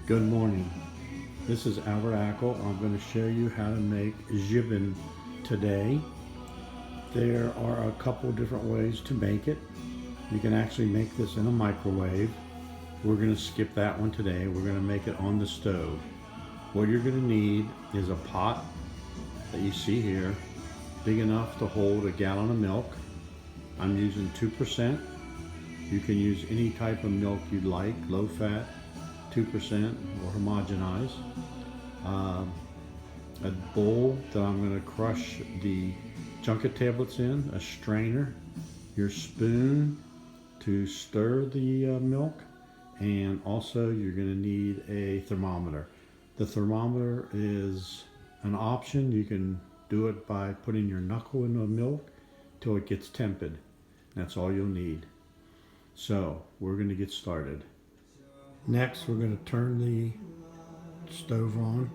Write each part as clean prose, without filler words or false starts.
Good morning. This is Albert Ackel. I'm going to show you how to make Jibbon today. There are a couple different ways to make it. You can actually make this in a microwave. We're going to skip that one today. We're going to make it on the stove. What you're going to need is a pot that you see here, big enough to hold a gallon of milk. I'm using 2%. You can use any type of milk you'd like, low fat, 2% or homogenized. A bowl that I'm going to crush the junket tablets in, a strainer, your spoon to stir the milk, and also you're going to need a thermometer. The thermometer is an option. You can do it by putting your knuckle in the milk till it gets tempered. That's all you'll need. So we're going to get started. Next, we're going to turn the stove on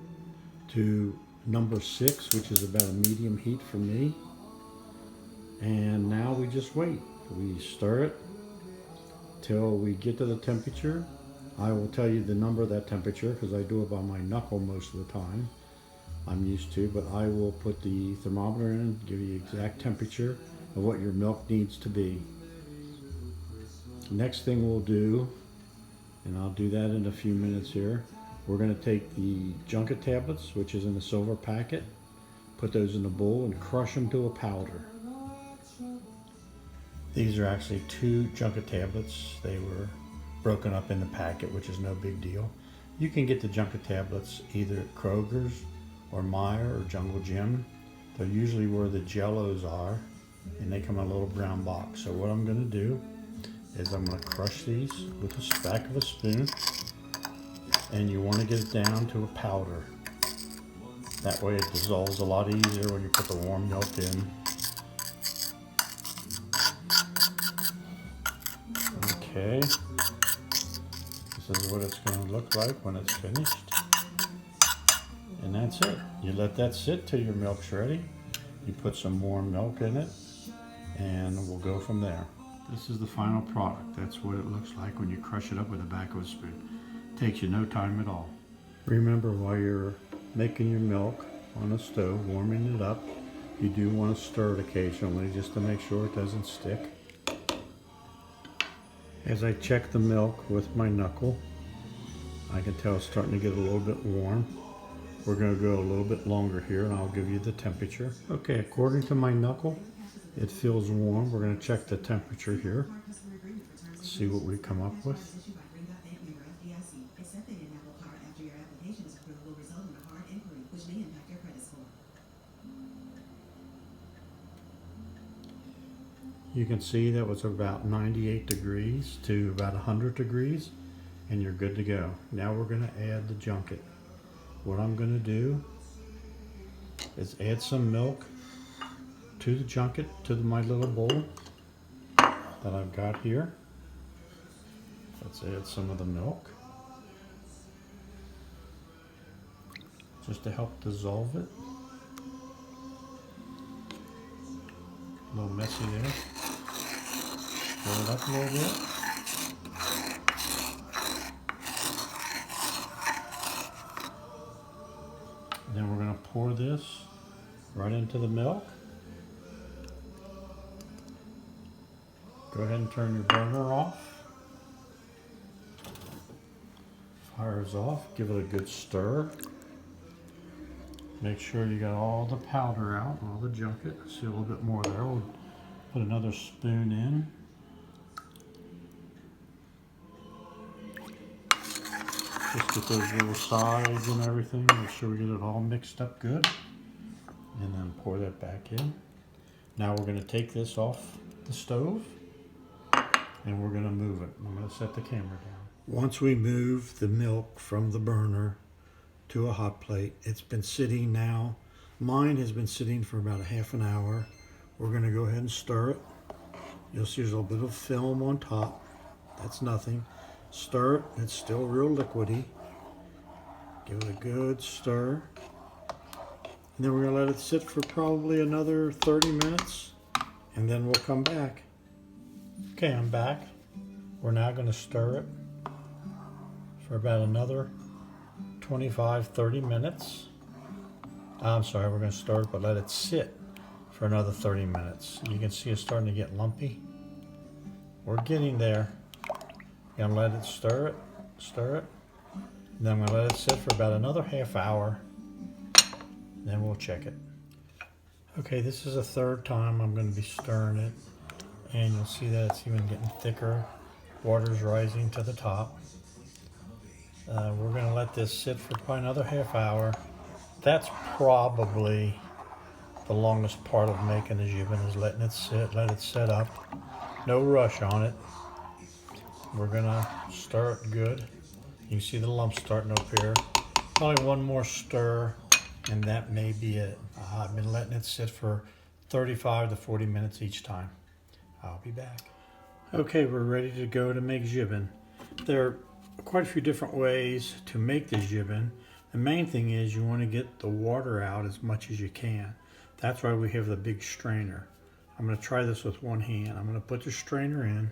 to number 6, which is about a medium heat for me. And now we just wait. We stir it till we get to the temperature. I will tell you the number of that temperature because I do it by my knuckle most of the time. I'm used to, but I will put the thermometer in, give you the exact temperature of what your milk needs to be. Next thing we'll do, and I'll do that in a few minutes here, we're going to take the junket tablets, which is in a silver packet, put those in a bowl and crush them to a powder. These are actually 2 junket tablets. They were broken up in the packet, which is no big deal. You can get the junket tablets either at Kroger's or Meyer or Jungle Gym. They're usually where the jellos are, and they come in a little brown box. So what I'm going to do is I'm going to crush these with the back of a spoon, and you want to get it down to a powder. That way it dissolves a lot easier when you put the warm milk in. Okay, this is what it's going to look like when it's finished. And that's it. You let that sit till your milk's ready. You put some warm milk in it, and we'll go from there. This is the final product. That's what it looks like when you crush it up with the back of a spoon. Takes you no time at all. Remember, while you're making your milk on the stove, warming it up, you do want to stir it occasionally just to make sure it doesn't stick. As I check the milk with my knuckle, I can tell it's starting to get a little bit warm. We're going to go a little bit longer here, and I'll give you the temperature. Okay, according to my knuckle, it feels warm. We're going to check the temperature here. See what we come up with. You can see that was about 98 degrees to about 100 degrees, and you're good to go. Now we're going to add the junket. What I'm going to do is add some milk to the junket, to my little bowl that I've got here. Let's add some of the milk just to help dissolve it. A little messy there. Stir it up a little bit. And then we're going to pour this right into the milk. Go ahead and turn your burner off. Fire's off. Give it a good stir. Make sure you got all the powder out, all the junket. See a little bit more there. We'll put another spoon in. Just get those little sides and everything. Make sure we get it all mixed up good. And then pour that back in. Now we're going to take this off the stove, and we're going to move it. I'm going to set the camera down. Once we move the milk from the burner to a hot plate, it's been sitting now. Mine has been sitting for about a half an hour. We're going to go ahead and stir it. You'll see there's a little bit of film on top. That's nothing. Stir it. It's still real liquidy. Give it a good stir. And then we're going to let it sit for probably another 30 minutes, and then we'll come back. Okay, I'm back. We're now going to stir it for about another 25, 30 minutes. I'm sorry, we're going to stir it, but let it sit for another 30 minutes. You can see it's starting to get lumpy. We're getting there. I'm going to let it stir it. And then I'm going to let it sit for about another half hour. Then we'll check it. Okay, this is the third time I'm going to be stirring it. And you'll see that it's even getting thicker. Water's rising to the top. We're going to let this sit for probably another half hour. That's probably the longest part of making the jibbon, is letting it sit, let it set up. No rush on it. We're going to stir it good. You can see the lumps starting up here. Probably one more stir, and that may be it. I've been letting it sit for 35 to 40 minutes each time. I'll be back. Okay, we're ready to go to make jibbon. There are quite a few different ways to make the jibbon. The main thing is you want to get the water out as much as you can. That's why we have the big strainer. I'm going to try this with one hand. I'm going to put the strainer in,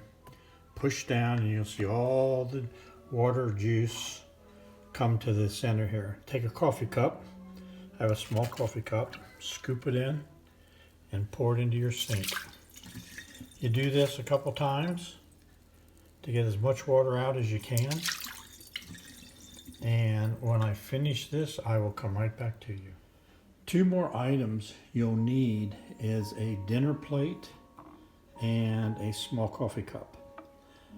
push down, and you'll see all the water juice come to the center here. Take a coffee cup. I have a small coffee cup. Scoop it in and pour it into your sink. You do this a couple times to get as much water out as you can. And when I finish this, I will come right back to you. Two more items you'll need is a dinner plate and a small coffee cup.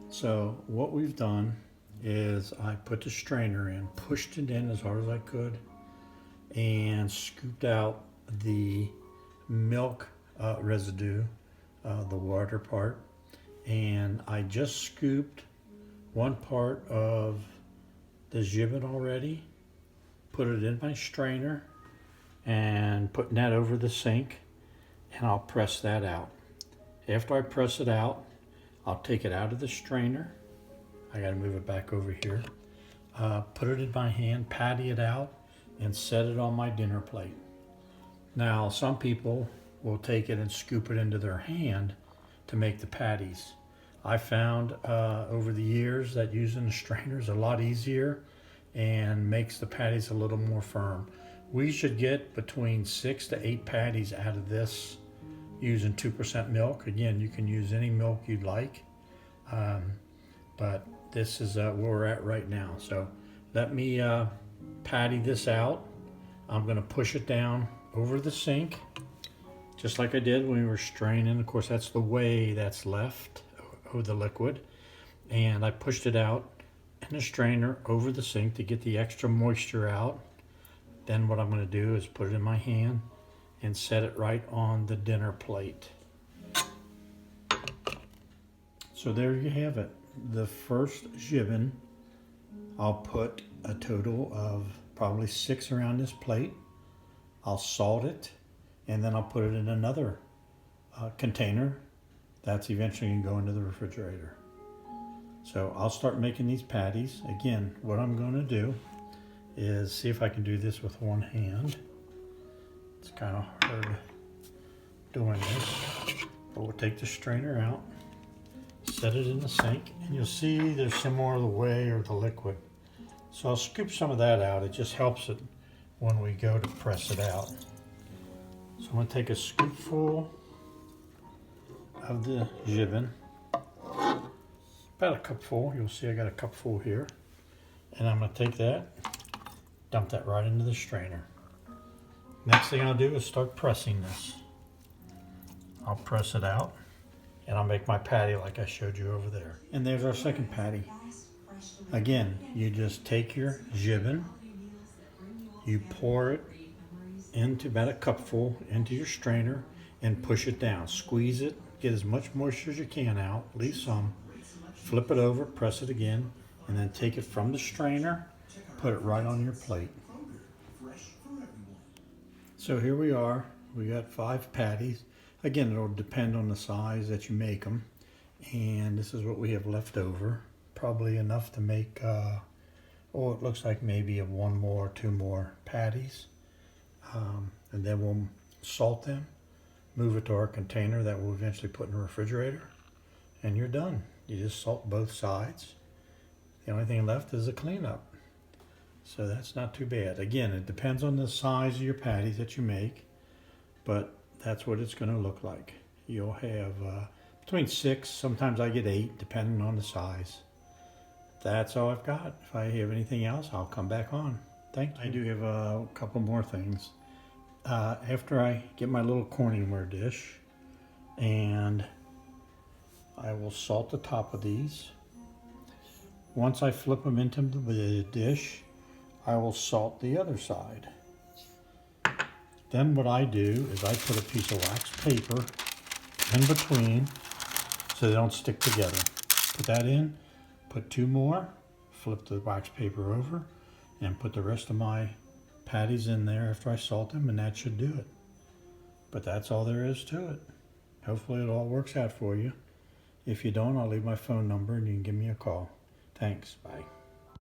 So what we've done is I put the strainer in, pushed it in as hard as I could, and scooped out the milk residue, the water part, and I just scooped one part of the jibbon already, put it in my strainer, and putting that over the sink, and I'll press that out. After I press it out, I'll take it out of the strainer. I gotta move it back over here. Put it in my hand, patty it out, and set it on my dinner plate. Now, some people will take it and scoop it into their hand to make the patties. I found over the years that using the strainer is a lot easier and makes the patties a little more firm. We should get between 6 to 8 patties out of this using 2% milk. Again, you can use any milk you'd like, but this is where we're at right now. So let me patty this out. I'm going to push it down over the sink, just like I did when we were straining. Of course, that's the way that's left of the liquid. And I pushed it out in the strainer over the sink to get the extra moisture out. Then what I'm going to do is put it in my hand and set it right on the dinner plate. So there you have it. The first jibbon, I'll put a total of probably 6 around this plate. I'll salt it, and then I'll put it in another container that's eventually going to go into the refrigerator. So I'll start making these patties. Again, what I'm going to do is see if I can do this with one hand. It's kind of hard doing this, but we'll take the strainer out, set it in the sink, and you'll see there's some more of the whey or the liquid. So I'll scoop some of that out. It just helps it when we go to press it out. So I'm going to take a scoopful of the jibbon, about a cupful. You'll see I got a cupful here, and I'm going to take that, dump that right into the strainer. Next thing I'll do is start pressing this. I'll press it out, and I'll make my patty like I showed you over there. And there's our second patty. Again, you just take your jibbon, you pour it into about a cupful into your strainer and push it down. Squeeze it, get as much moisture as you can out, leave some, flip it over, press it again, and then take it from the strainer, put it right on your plate. So here we are. We got 5 patties. Again, it'll depend on the size that you make them. And this is what we have left over. Probably enough to make, it looks like maybe 1 more, 2 more patties. And then we'll salt them, move it to our container that we'll eventually put in the refrigerator, and you're done. You just salt both sides. The only thing left is the cleanup. So that's not too bad. Again, it depends on the size of your patties that you make, but that's what it's going to look like. You'll have between 6, sometimes I get 8, depending on the size. That's all I've got. If I have anything else, I'll come back on. Thank you. I do have a couple more things. After I get my little Corningware dish, and I will salt the top of these. Once I flip them into the dish, I will salt the other side. Then what I do is I put a piece of wax paper in between so they don't stick together. Put that in, put 2 more, flip the wax paper over, and put the rest of my patties in there after I salt them, and that should do it. But that's all there is to it. Hopefully it all works out for you. If you don't, I'll leave my phone number and you can give me a call. Thanks. Bye.